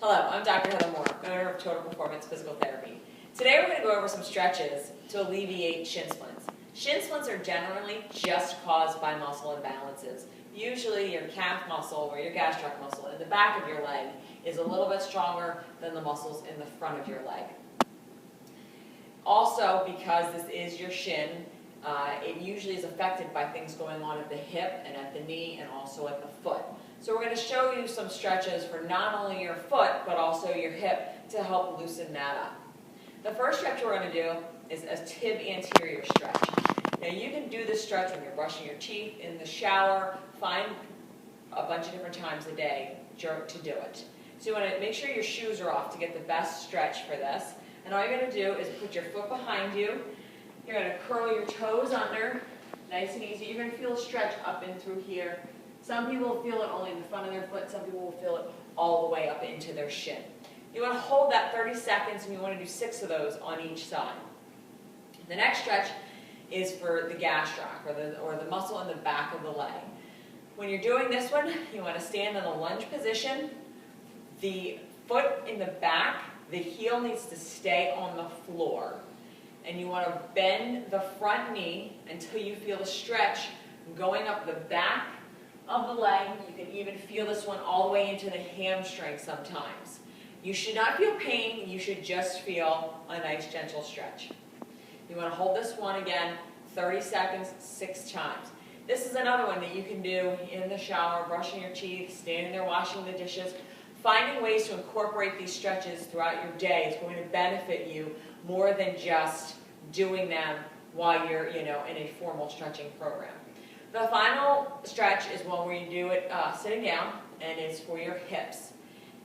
Hello, I'm Dr. Heather Moore, owner of Total Performance Physical Therapy. Today we're going to go over some stretches to alleviate shin splints. Shin splints are generally just caused by muscle imbalances. Usually your calf muscle or your gastroc muscle in the back of your leg is a little bit stronger than the muscles in the front of your leg. Also, because this is your shin, it usually is affected by things going on at the hip and at the knee and also at the foot. So we're going to show you some stretches for not only your foot but also your hip to help loosen that up. The first stretch we're going to do is a tib anterior stretch. Now you can do this stretch when you're brushing your teeth, in the shower, find a bunch of different times a day to do it. So you want to make sure your shoes are off to get the best stretch for this. And all you're going to do is put your foot behind you. You're going to curl your toes under, nice and easy. You're going to feel a stretch up and through here. Some people will feel it only in the front of their foot. Some people will feel it all the way up into their shin. You want to hold that 30 seconds, and you want to do 6 of those on each side. The next stretch is for the gastroc, or the muscle in the back of the leg. When you're doing this one, you want to stand in a lunge position. The foot in the back, the heel needs to stay on the floor. And you want to bend the front knee until you feel a stretch going up the back of the leg. You can even feel this one all the way into the hamstring sometimes. You should not feel pain, you should just feel a nice gentle stretch. You want to hold this one again, 30 seconds, 6 times. This is another one that you can do in the shower, brushing your teeth, standing there washing the dishes. Finding ways to incorporate these stretches throughout your day is going to benefit you more than just doing them while you're in a formal stretching program. The final stretch is one where you do it sitting down, and it's for your hips.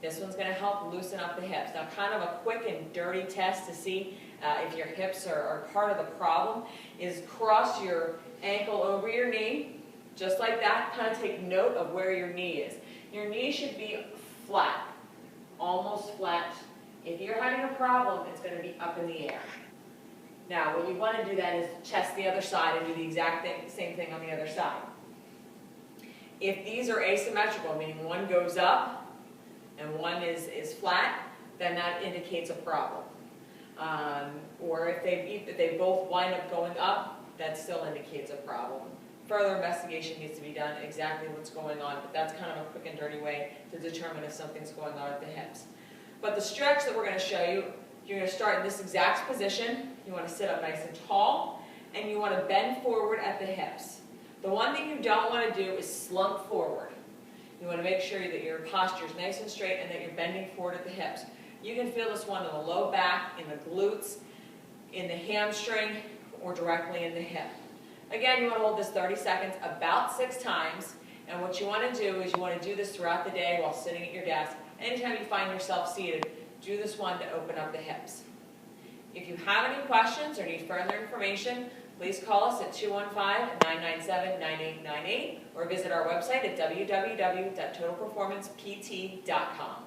This one's going to help loosen up the hips. Now, kind of a quick and dirty test to see if your hips are part of the problem is cross your ankle over your knee, just like that. Kind of take note of where your knee is. Your knee should be flat, almost flat. If you're having a problem, it's going to be up in the air. Now, what you want to do then is test the other side and do the exact same thing on the other side. If these are asymmetrical, meaning one goes up and one is flat, then that indicates a problem. Or if they both wind up going up, that still indicates a problem. Further investigation needs to be done, exactly what's going on, but that's kind of a quick and dirty way to determine if something's going on at the hips. But the stretch that we're going to show you, you're going to start in this exact position. You want to sit up nice and tall, and you want to bend forward at the hips. The one thing you don't want to do is slump forward. You want to make sure that your posture is nice and straight and that you're bending forward at the hips. You can feel this one in the low back, in the glutes, in the hamstring, or directly in the hip. Again, you want to hold this 30 seconds, about 6 times, and what you want to do is you want to do this throughout the day while sitting at your desk. Anytime you find yourself seated, do this one to open up the hips. If you have any questions or need further information, please call us at 215-997-9898 or visit our website at www.totalperformancept.com.